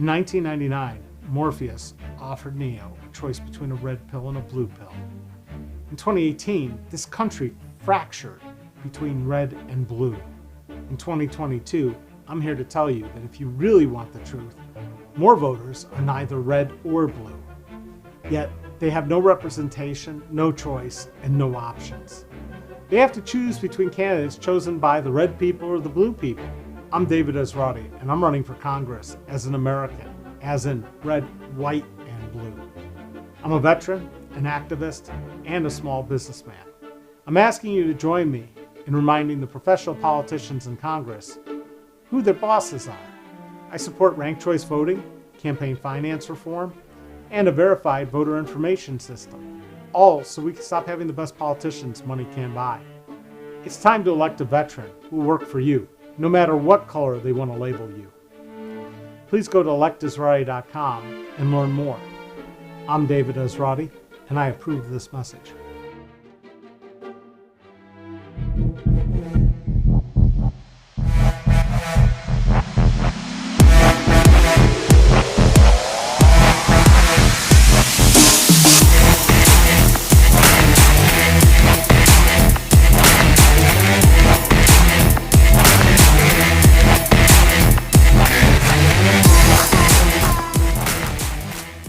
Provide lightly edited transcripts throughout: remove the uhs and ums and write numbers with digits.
In 1999, Morpheus offered Neo a choice between a red pill and a blue pill. In 2018, this country fractured between red and blue. In 2022, I'm here to tell you that if you really want the truth, more voters are neither red or blue. Yet, they have no representation, no choice, and no options. They have to choose between candidates chosen by the red people or the blue people. I'm David Esrati, and I'm running for Congress as an American, as in red, white, and blue. I'm a veteran, an activist, and a small businessman. I'm asking you to join me in reminding the professional politicians in Congress who their bosses are. I support ranked choice voting, campaign finance reform, and a verified voter information system, all so we can stop having the best politicians money can buy. It's time to elect a veteran who will work for you, no matter what color they want to label you. Please go to electesrati.com and learn more. I'm David Esrati, and I approve this message.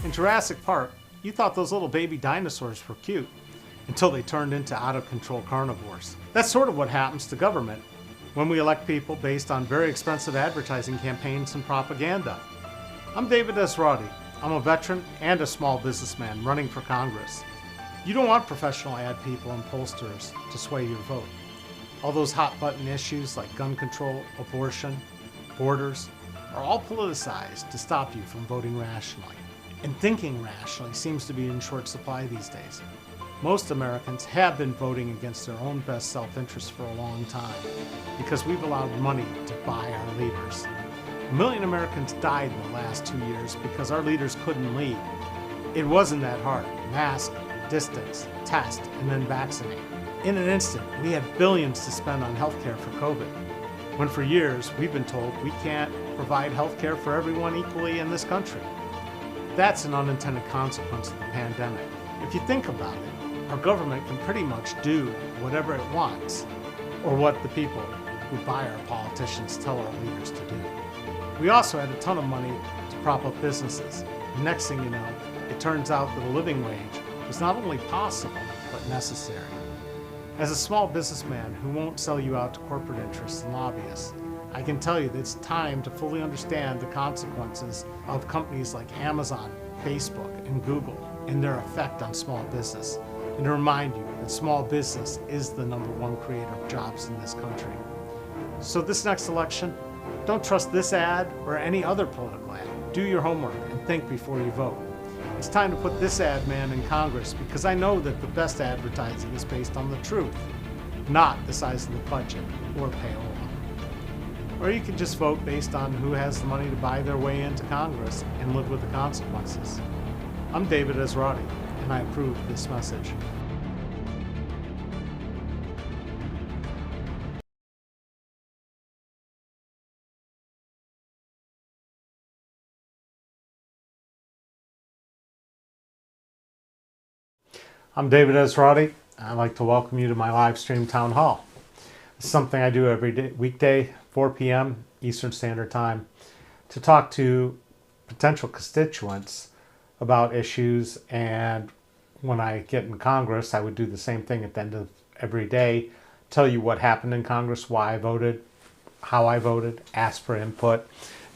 In Jurassic Park, you thought those little baby dinosaurs were cute until they turned into out-of-control carnivores. That's sort of what happens to government when we elect people based on very expensive advertising campaigns and propaganda. I'm David Esrati. I'm a veteran and a small businessman running for Congress. You don't want professional ad people and pollsters to sway your vote. All those hot-button issues like gun control, abortion, borders are all politicized to stop you from voting rationally. And thinking rationally seems to be in short supply these days. Most Americans have been voting against their own best self-interest for a long time because we've allowed money to buy our leaders. 1 million Americans died in the last 2 years because our leaders couldn't lead. It wasn't that hard. Mask, distance, test, and then vaccinate. In an instant, we had billions to spend on healthcare for COVID, when for years we've been told we can't provide healthcare for everyone equally in this country. That's an unintended consequence of the pandemic. If you think about it, our government can pretty much do whatever it wants, or what the people who buy our politicians tell our leaders to do. We also had a ton of money to prop up businesses. The next thing you know, it turns out that a living wage was not only possible, but necessary. As a small businessman who won't sell you out to corporate interests and lobbyists, I can tell you that it's time to fully understand the consequences of companies like Amazon, Facebook, and Google and their effect on small business, and to remind you that small business is the #1 creator of jobs in this country. So this next election, don't trust this ad or any other political ad. Do your homework and think before you vote. It's time to put this ad man in Congress because I know that the best advertising is based on the truth, not the size of the budget or payola. Or you can just vote based on who has the money to buy their way into Congress and live with the consequences. I'm David Esrati, and I approve this message. I'm David Esrati. I'd like to welcome you to my live stream town hall. It's something I do every day, weekday, 4 p.m. Eastern Standard Time, to talk to potential constituents about issues. And when I get in Congress, I would do the same thing at the end of every day, tell you what happened in Congress, why I voted, how I voted, ask for input.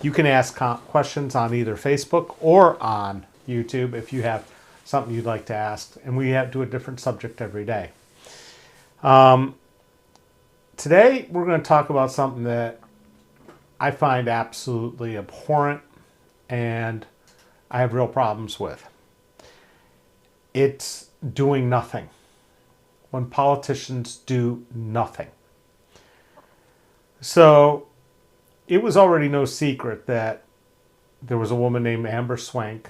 You can ask questions on either Facebook or on YouTube if you have something you'd like to ask, and we do a different subject every day. Today, we're going to talk about something that I find absolutely abhorrent and I have real problems with. It's doing nothing. When politicians do nothing. So, it was already no secret that there was a woman named Amber Swank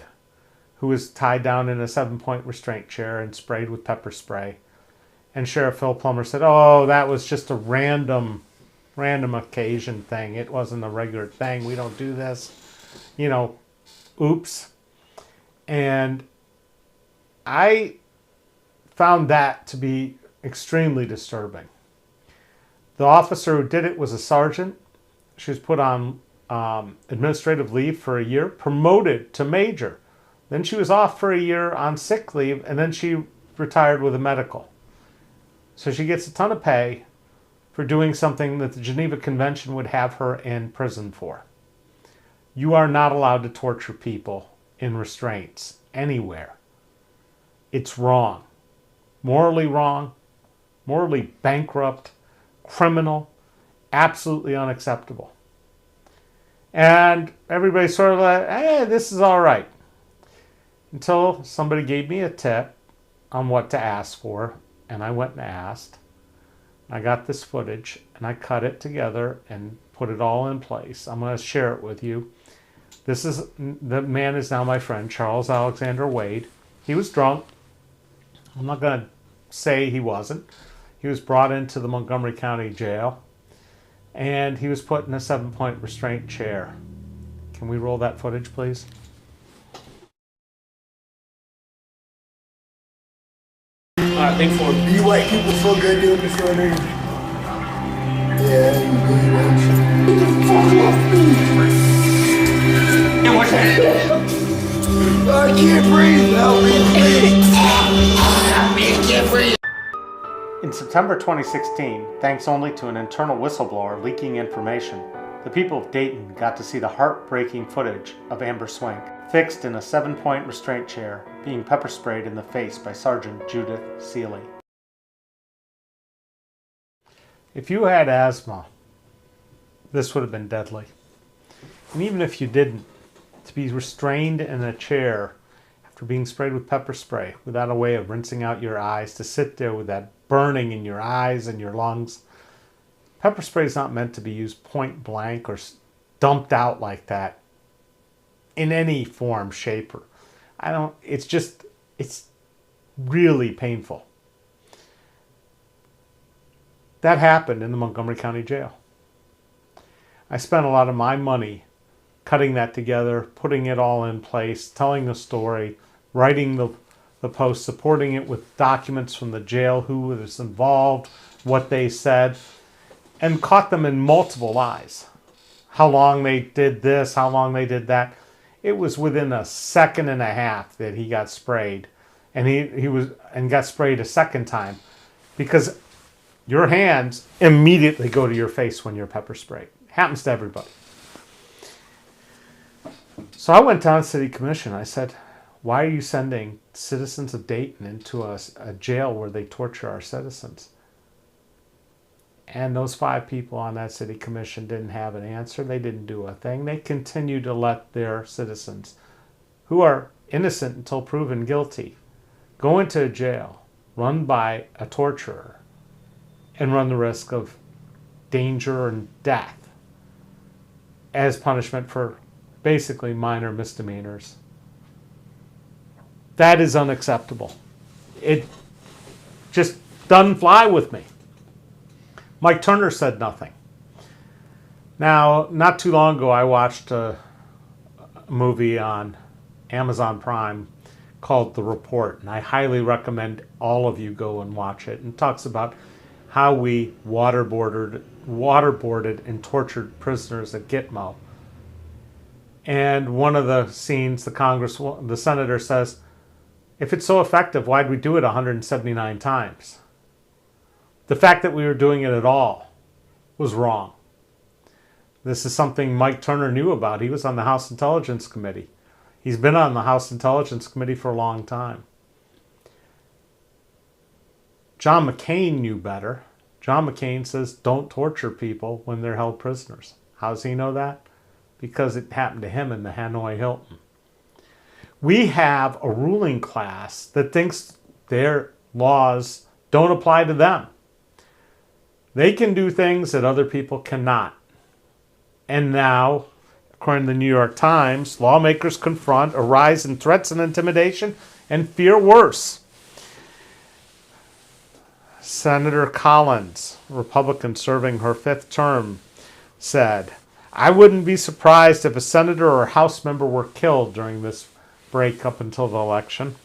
who was tied down in a 7-point restraint chair and sprayed with pepper spray. And Sheriff Phil Plummer said, oh, that was just a random occasion thing. It wasn't a regular thing. We don't do this. You know, Oops. And I found that to be extremely disturbing. The officer who did it was a sergeant. She was put on administrative leave for a year, promoted to major. Then she was off for a year on sick leave, and then she retired with a medical. So she gets a ton of pay for doing something that the Geneva Convention would have her in prison for. You are not allowed to torture people in restraints anywhere. It's wrong. Morally wrong, morally bankrupt, criminal, absolutely unacceptable. And everybody's sort of like, hey, this is all right. Until somebody gave me a tip on what to ask for, and I went and asked. I got this footage, and I cut it together and put it all in place. I'm going to share it with you. The man is now my friend, Charles Alexander Wade. He was drunk. I'm not going to say he wasn't. He was brought into the Montgomery County Jail, and he was put in a 7-point restraint chair. Can we roll that footage, please? I think for You white people so good doing this right here. Yeah, you really want to. Get the fuck off me! what's that? I can't breathe. Help me, please. I can't breathe. In September 2016, thanks only to an internal whistleblower leaking information, the people of Dayton got to see the heartbreaking footage of Amber Swank, fixed in a 7-point restraint chair, being pepper sprayed in the face by Sergeant Judith Seeley. If you had asthma, this would have been deadly. And even if you didn't, to be restrained in a chair after being sprayed with pepper spray without a way of rinsing out your eyes, to sit there with that burning in your eyes and your lungs. Pepper spray is not meant to be used point blank or dumped out like that in any form, shape, or it's really painful. That happened in the Montgomery County Jail. I spent a lot of my money cutting that together, putting it all in place, telling the story, writing the post, supporting it with documents from the jail, who was involved, what they said, and caught them in multiple lies. How long they did this, how long they did that. It was within a second and a half that he got sprayed, and he got sprayed a second time, because your hands immediately go to your face when you're pepper sprayed. Happens to everybody. So I went down to City Commission. I said, why are you sending citizens of Dayton into a jail where they torture our citizens? And those 5 people on that City Commission didn't have an answer. They didn't do a thing. They continued to let their citizens, who are innocent until proven guilty, go into a jail run by a torturer and run the risk of danger and death as punishment for basically minor misdemeanors. That is unacceptable. It just doesn't fly with me. Mike Turner said nothing. Now, not too long ago, I watched a movie on Amazon Prime called The Report, and I highly recommend all of you go and watch it. And it talks about how we waterboarded and tortured prisoners at Gitmo. And one of the scenes, the senator says, if it's so effective, why'd we do it 179 times? The fact that we were doing it at all was wrong. This is something Mike Turner knew about. He was on the House Intelligence Committee. He's been on the House Intelligence Committee for a long time. John McCain knew better. John McCain says don't torture people when they're held prisoners. How does he know that? Because it happened to him in the Hanoi Hilton. We have a ruling class that thinks their laws don't apply to them. They can do things that other people cannot. And now, according to the New York Times, lawmakers confront a rise in threats and intimidation and fear worse. Senator Collins, Republican serving her 5th term, said, I wouldn't be surprised if a senator or a House member were killed during this break up until the election.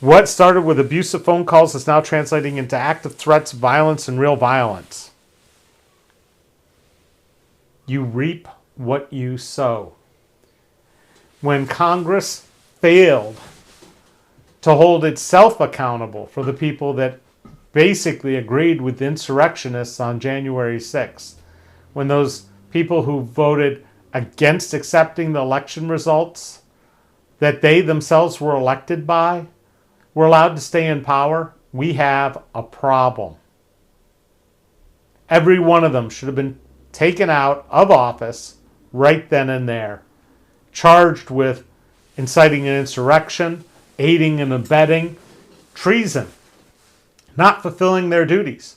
What started with abusive phone calls is now translating into active threats, violence, and real violence. You reap what you sow. When Congress failed to hold itself accountable for the people that basically agreed with insurrectionists on January 6th, when those people who voted against accepting the election results that they themselves were elected by were allowed to stay in power, we have a problem. Every one of them should have been taken out of office right then and there, charged with inciting an insurrection, aiding and abetting, treason, not fulfilling their duties.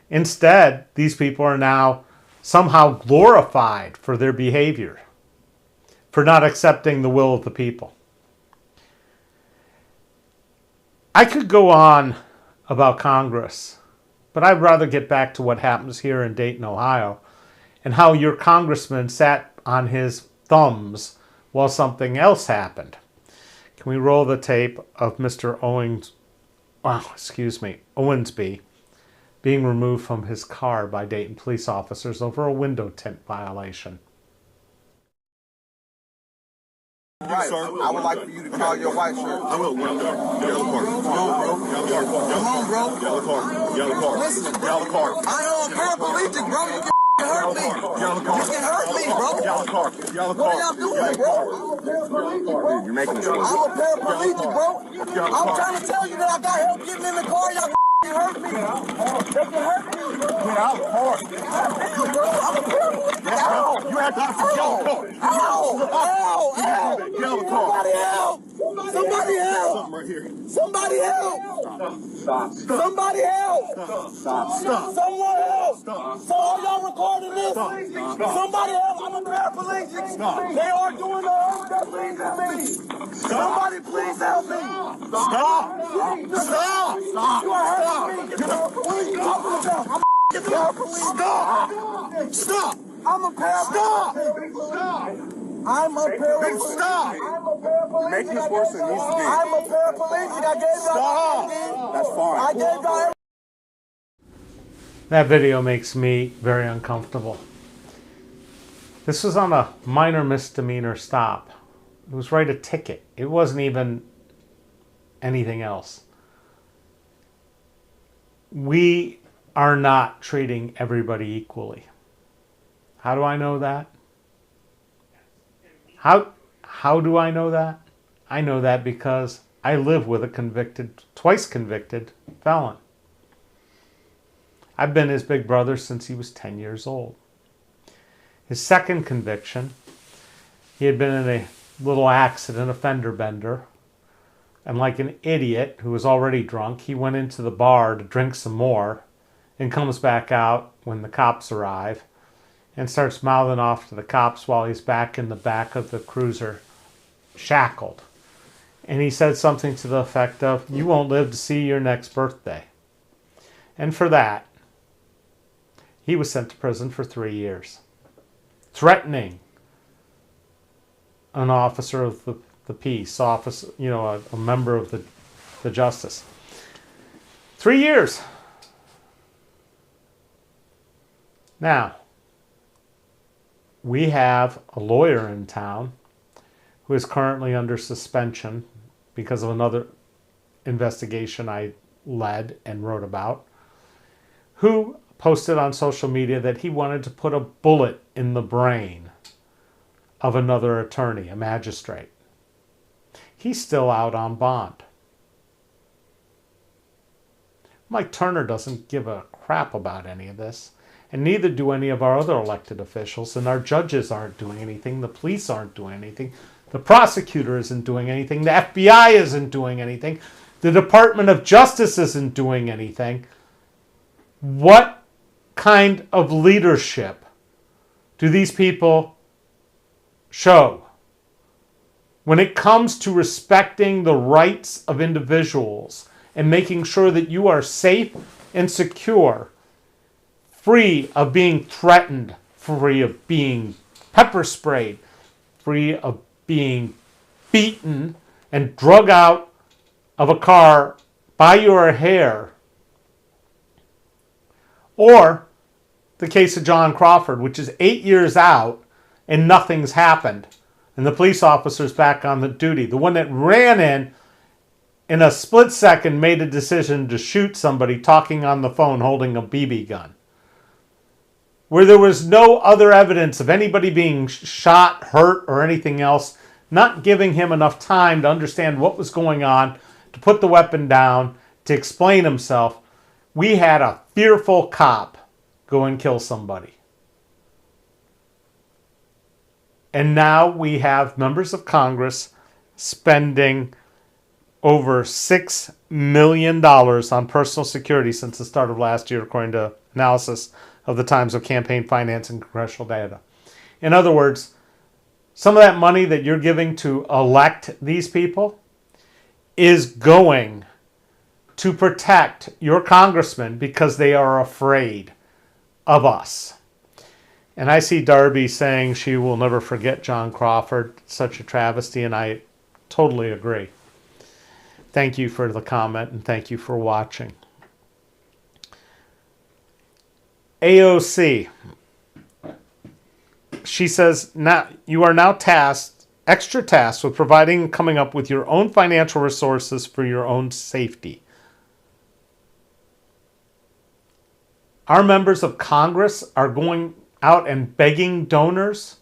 Instead, these people are now somehow glorified for their behavior, for not accepting the will of the people. I could go on about Congress, but I'd rather get back to what happens here in Dayton, Ohio, and how your congressman sat on his thumbs while something else happened. Can we roll the tape of Mr. Owensby being removed from his car by Dayton police officers over a window tint violation? Right. I would like for you to call your white shirt. I will. Yellow card. Come on, bro. Yellow card. Yellow card. Listen, yellow card. I am a paraplegic, bro. You can hurt me. Yellow card. You can hurt me, bro. Yellow card. Yellow card. What are y'all doing, bro? I'm a paraplegic, bro. You're making this work. I'm a paraplegic, bro. I'm trying to tell you that I got help getting in the car. Y'all can hurt me. They can hurt me. Get out of the car. Damn, bro. I'm a paraplegic. Ow. You have to get the yellow card. Ow. Ow. Ow. Yellow card. Somebody help. Somebody help. Something right here. Somebody help. Stop. Somebody help. Stop. Stop. Someone help. Stop. So are y'all recording this? Stop. Somebody help. I'm a paraplegic. Stop. They are doing the horrible things to me. Somebody please help me. Stop. Stop. Stop. You are hurting me. What are you talking about? I'm a paraplegic. Stop. Stop. I'm a paraplegic. Stop. I'm a paraplegic. Stop. I'm a paraplegic. Make this worse than it needs to be. I'm a paraplegic. I gave y'all everything. That's fine. I gave y'all everything. That video makes me very uncomfortable. This was on a minor misdemeanor stop. It was write a ticket. It wasn't even anything else. We are not treating everybody equally. How do I know that? How do I know that? I know that because I live with a twice convicted felon. I've been his big brother since he was 10 years old. His second conviction, he had been in a little accident, a fender bender, and like an idiot who was already drunk, he went into the bar to drink some more and comes back out when the cops arrive and starts mouthing off to the cops while he's back in the back of the cruiser, shackled. And he said something to the effect of, "You won't live to see your next birthday." And for that, he was sent to prison for 3 years, threatening an officer of the peace, a member of the justice. 3 years. Now, we have a lawyer in town who is currently under suspension because of another investigation I led and wrote about, who posted on social media that he wanted to put a bullet in the brain of another attorney, a magistrate. He's still out on bond. Mike Turner doesn't give a crap about any of this. And neither do any of our other elected officials. And our judges aren't doing anything. The police aren't doing anything. The prosecutor isn't doing anything. The FBI isn't doing anything. The Department of Justice isn't doing anything. What kind of leadership do these people show when it comes to respecting the rights of individuals and making sure that you are safe and secure, free of being threatened, free of being pepper sprayed, free of being beaten and drug out of a car by your hair. Or the case of John Crawford, which is 8 years out and nothing's happened. And the police officer's back on the duty. The one that ran in a split second, made a decision to shoot somebody talking on the phone holding a BB gun. Where there was no other evidence of anybody being shot, hurt, or anything else, not giving him enough time to understand what was going on, to put the weapon down, to explain himself. We had a fearful cop go and kill somebody. And now we have members of Congress spending over $6 million on personal security since the start of last year, according to analysis of the Times of Campaign Finance and Congressional Data. In other words, some of that money that you're giving to elect these people is going to protect your congressmen because they are afraid of us. And I see Darby saying she will never forget John Crawford. Such a travesty, and I totally agree. Thank you for the comment, and thank you for watching. AOC. She says, now you are now extra tasked with providing and coming up with your own financial resources for your own safety. Our members of Congress are going out and begging donors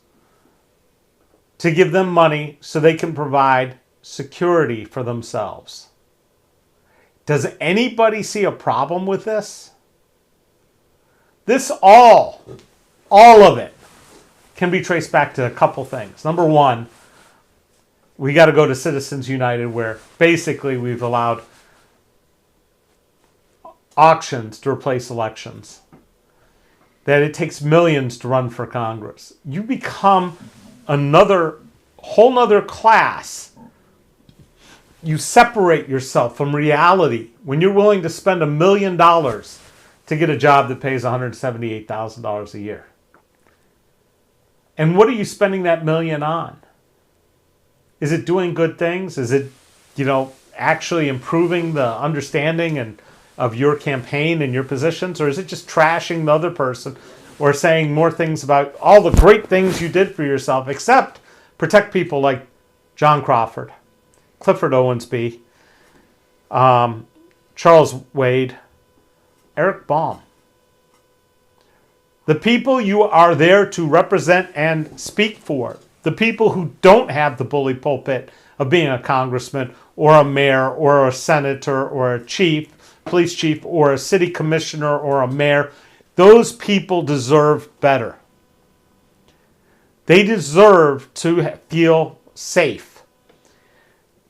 to give them money so they can provide security for themselves. Does anybody see a problem with this? This all of it can be traced back to a couple things. Number one, we got to go to Citizens United, where basically we've allowed auctions to replace elections. That it takes millions to run for Congress. You become whole nother class. You separate yourself from reality when you're willing to spend $1 million to get a job that pays $178,000 a year. And what are you spending that million on? Is it doing good things? Is it, actually improving the understanding of your campaign and your positions? Or is it just trashing the other person or saying more things about all the great things you did for yourself, except protect people like John Crawford, Clifford Owensby, Charles Wade, Eric Baum? The people you are there to represent and speak for, the people who don't have the bully pulpit of being a congressman or a mayor or a senator or a police chief or a city commissioner or a mayor, those people deserve better. They deserve to feel safe.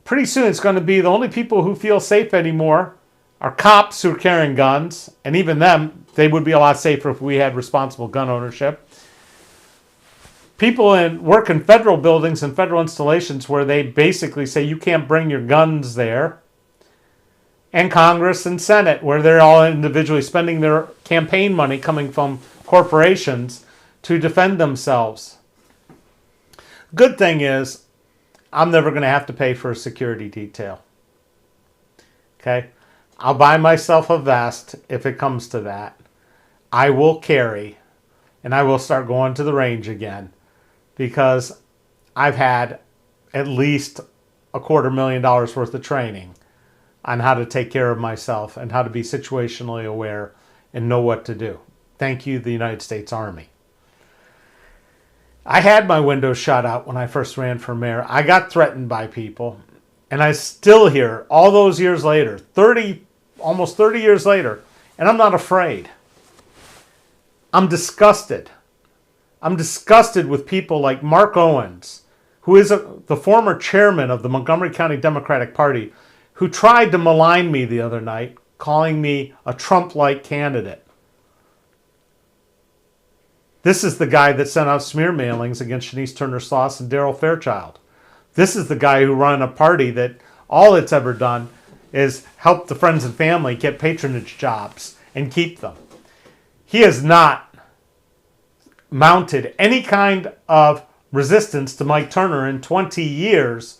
Pretty soon it's going to be the only people who feel safe anymore are cops who are carrying guns, and even them, they would be a lot safer if we had responsible gun ownership. People work in federal buildings and federal installations where they basically say you can't bring your guns there. And Congress and Senate, where they're all individually spending their campaign money coming from corporations to defend themselves. Good thing is, I'm never going to have to pay for a security detail. Okay? I'll buy myself a vest if it comes to that. I will carry, and I will start going to the range again, because I've had at least $250,000 worth of training on how to take care of myself and how to be situationally aware and know what to do. Thank you, the United States Army. I had my windows shot out when I first ran for mayor. I got threatened by people, and I still hear all those years later, almost 30 years later, and I'm not afraid. I'm disgusted. I'm disgusted with people like Mark Owens, who is the former chairman of the Montgomery County Democratic Party, who tried to malign me the other night, calling me a Trump-like candidate. This is the guy that sent out smear mailings against Shanice Turner-Sloss and Darrell Fairchild. This is the guy who ran a party that all it's ever done is help the friends and family get patronage jobs and keep them. He has not mounted any kind of resistance to Mike Turner in 20 years.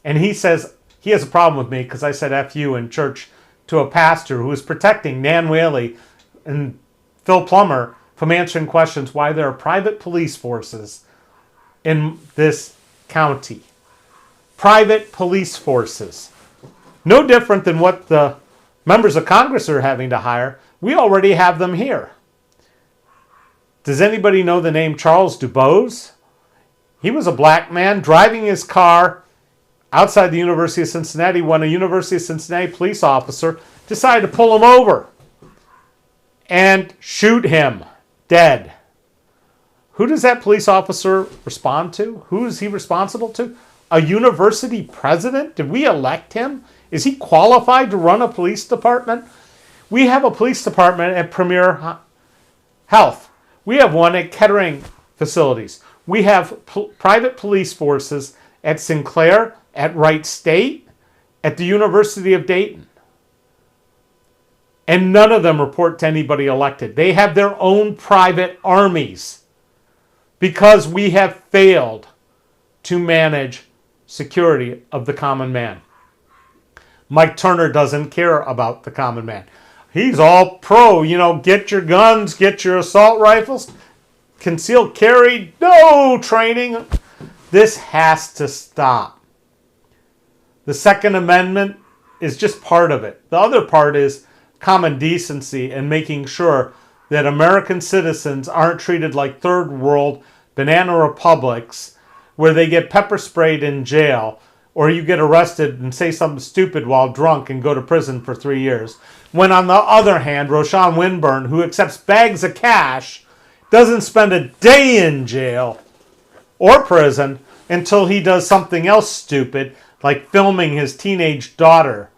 And he says he has a problem with me because I said F you in church to a pastor who was protecting Nan Whaley and Phil Plummer from answering questions why there are private police forces in this county. Private police forces. No different than what the members of Congress are having to hire. We already have them here. Does anybody know the name Charles Dubose? He was a black man driving his car outside the University of Cincinnati when a University of Cincinnati police officer decided to pull him over and shoot him dead. Who does that police officer respond to? Who is he responsible to? A university president? Did we elect him? Is he qualified to run a police department? We have a police department at Premier Health. We have one at Kettering facilities. We have private police forces at Sinclair, at Wright State, at the University of Dayton. And none of them report to anybody elected. They have their own private armies because we have failed to manage security of the common man. Mike Turner doesn't care about the common man. He's all pro, get your guns, get your assault rifles, concealed carry, no training. This has to stop. The Second Amendment is just part of it. The other part is common decency and making sure that American citizens aren't treated like third world banana republics where they get pepper sprayed in jail or you get arrested and say something stupid while drunk and go to prison for 3 years. When on the other hand, Roshan Winburn, who accepts bags of cash, doesn't spend a day in jail or prison until he does something else stupid, like filming his teenage daughter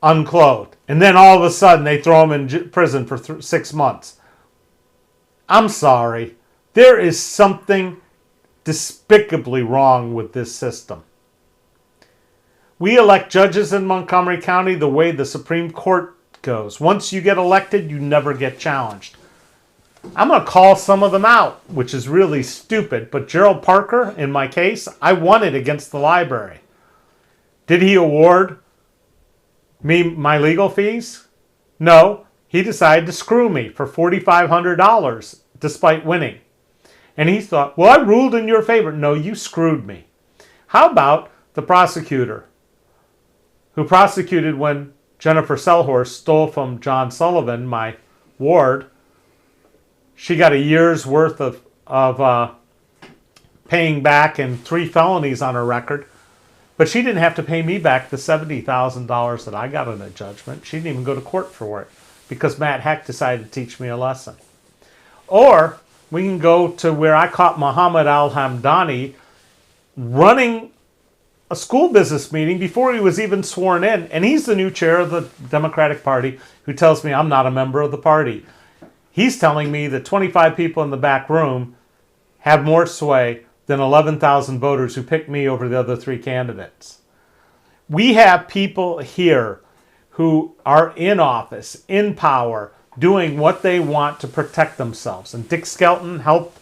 unclothed. And then all of a sudden they throw him in prison for 6 months. I'm sorry. There is something despicably wrong with this system. We elect judges in Montgomery County the way the Supreme Court goes. Once you get elected, you never get challenged. I'm going to call some of them out, which is really stupid. But Gerald Parker, in my case, I won it against the library. Did he award me my legal fees? No. He decided to screw me for $4,500 despite winning. And he thought, well, I ruled in your favor. No, you screwed me. How about the prosecutor who prosecuted when Jennifer Selhorst stole from John Sullivan, my ward? She got a year's worth of paying back and 3 felonies on her record. But she didn't have to pay me back the $70,000 that I got in a judgment. She didn't even go to court for it because Matt Heck decided to teach me a lesson. Or we can go to where I caught Muhammad al-Hamdani running a school business meeting before he was even sworn in. And he's the new chair of the Democratic Party who tells me I'm not a member of the party. He's telling me that 25 people in the back room have more sway than 11,000 voters who picked me over the other 3 candidates. We have people here who are in office, in power, doing what they want to protect themselves. And Dick Skelton helped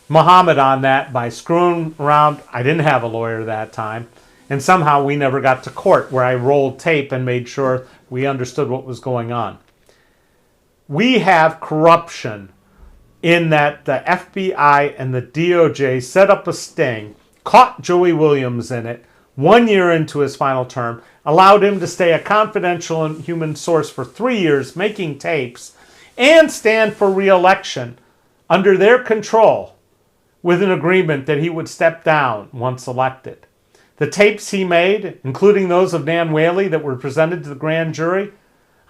Muhammad on that by screwing around. I didn't have a lawyer that time. And somehow we never got to court where I rolled tape and made sure we understood what was going on. We have corruption in that the FBI and the DOJ set up a sting, caught Joey Williams in it 1 year into his final term, allowed him to stay a confidential and human source for 3 years making tapes, and stand for re-election under their control with an agreement that he would step down once elected. The tapes he made, including those of Nan Whaley that were presented to the grand jury,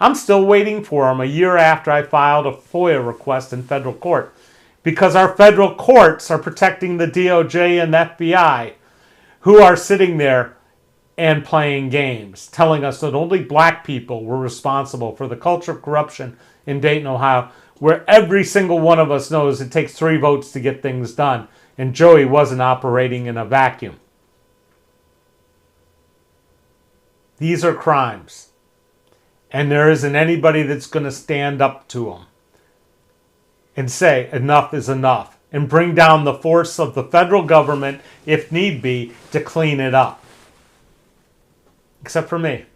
I'm still waiting for them a year after I filed a FOIA request in federal court because our federal courts are protecting the DOJ and the FBI who are sitting there and playing games, telling us that only black people were responsible for the culture of corruption in Dayton, Ohio, where every single one of us knows it takes 3 votes to get things done, and Joey wasn't operating in a vacuum. These are crimes. And there isn't anybody that's going to stand up to them. and say enough is enough and bring down the force of the federal government, if need be, to clean it up. Except for me.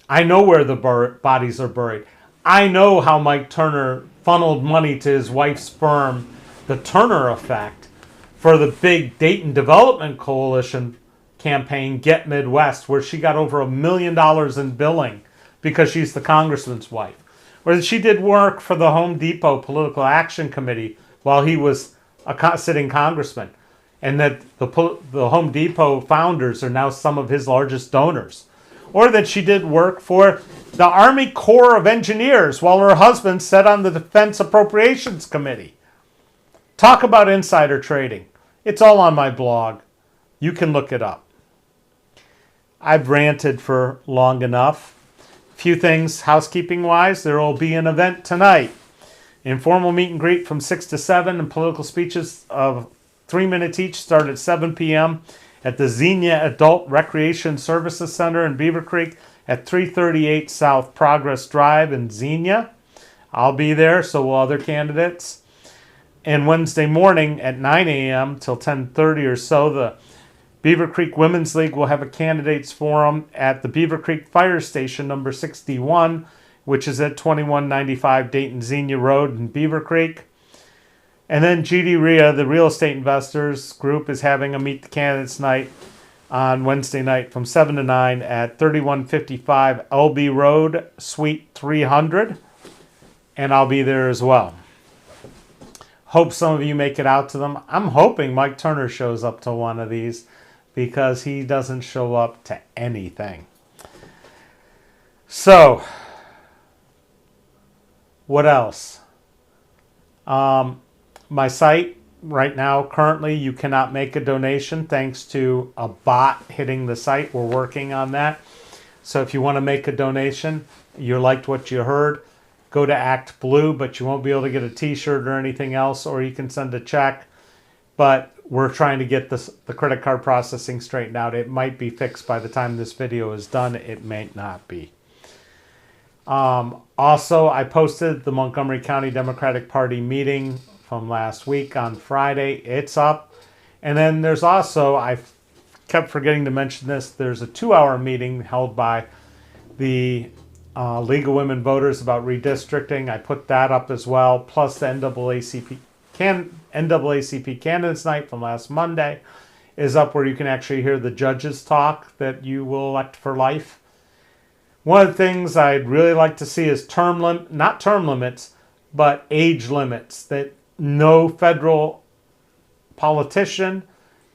I know where the bodies are buried. I know how Mike Turner funneled money to his wife's firm, the Turner Effect, for the big Dayton Development Coalition campaign, Get Midwest, where she got over $1 million in billing because she's the congressman's wife. Or she did work for the Home Depot Political Action Committee while he was a sitting congressman. And that the Home Depot founders are now some of his largest donors. Or that she did work for the Army Corps of Engineers while her husband sat on the Defense Appropriations Committee. Talk about insider trading. It's all on my blog. You can look it up. I've ranted for long enough. Few things housekeeping-wise. There will be an event tonight. Informal meet and greet from 6 to 7 and political speeches of 3 minutes each start at 7 p.m. at the Xenia Adult Recreation Services Center in Beaver Creek at 338 South Progress Drive in Xenia. I'll be there, so will other candidates. And Wednesday morning at 9 a.m. till 10:30 or so, the Beaver Creek Women's League will have a candidates forum at the Beaver Creek Fire Station number 61, which is at 2195 Dayton Xenia Road in Beaver Creek. And then GD RIA, the real estate investors group, is having a Meet the Candidates night on Wednesday night from 7 to 9 at 3155 LB Road, Suite 300. And I'll be there as well. Hope some of you make it out to them. I'm hoping Mike Turner shows up to one of these because he doesn't show up to anything. So, what else? My site right now, currently, you cannot make a donation thanks to a bot hitting the site. We're working on that. So if you want to make a donation, you liked what you heard, go to Act Blue, but you won't be able to get a t-shirt or anything else, or you can send a check. But we're trying to get the credit card processing straightened out. It might be fixed by the time this video is done. It may not be. Also, I posted the Montgomery County Democratic Party meeting from last week on Friday. It's up. And then there's also, I kept forgetting to mention this, there's a 2-hour meeting held by the League of Women Voters about redistricting. I put that up as well, plus the NAACP Candidates Night from last Monday is up, where you can actually hear the judges talk that you will elect for life. One of the things I'd really like to see is not term limits, but age limits, that no federal politician,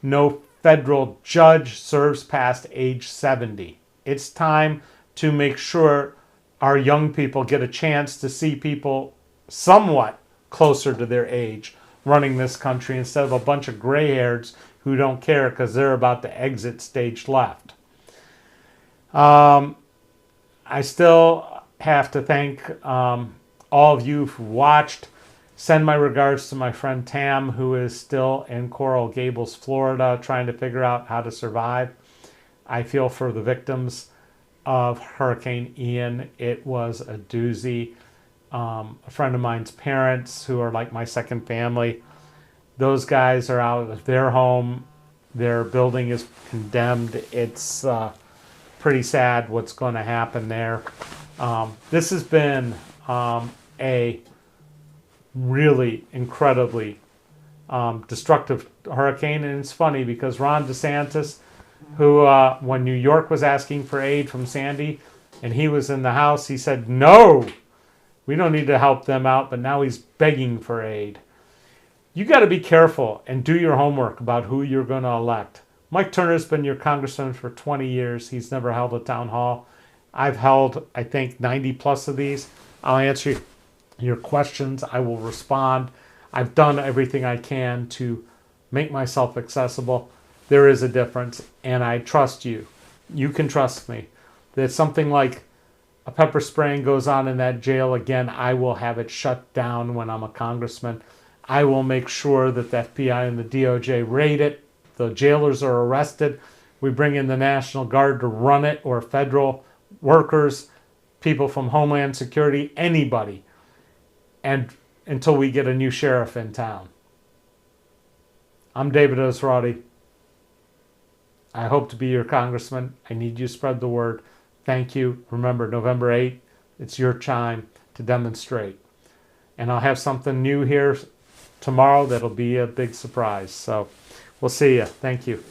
no federal judge serves past age 70. It's time to make sure our young people get a chance to see people somewhat closer to their age running this country instead of a bunch of gray hairs who don't care because they're about to exit stage left. I still have to thank all of you who watched. Send my regards to my friend Tam, who is still in Coral Gables, Florida, trying to figure out how to survive. I feel for the victims of Hurricane Ian. It was a doozy. A friend of mine's parents, who are like my second family, those guys are out of their home. Their building is condemned. It's pretty sad what's going to happen there. This has been a really incredibly destructive hurricane. And it's funny because Ron DeSantis, who when New York was asking for aid from Sandy and he was in the House, he said, no, we don't need to help them out. But now he's begging for aid. You got to be careful and do your homework about who you're going to elect. Mike Turner's been your congressman for 20 years. He's never held a town hall. I've held, I think, 90 plus of these. I'll answer your questions. I will respond. I've done everything I can to make myself accessible. There is a difference, and I trust you. You can trust me. That something like a pepper spraying goes on in that jail again, I will have it shut down when I'm a congressman. I will make sure that the FBI and the DOJ raid it. The jailers are arrested. We bring in the National Guard to run it, or federal workers, people from Homeland Security, anybody. and until we get a new sheriff in town. I'm David Esrati. I hope to be your congressman. I need you to spread the word. Thank you. Remember, November 8th, it's your time to demonstrate. And I'll have something new here tomorrow that'll be a big surprise. So we'll see you. Thank you.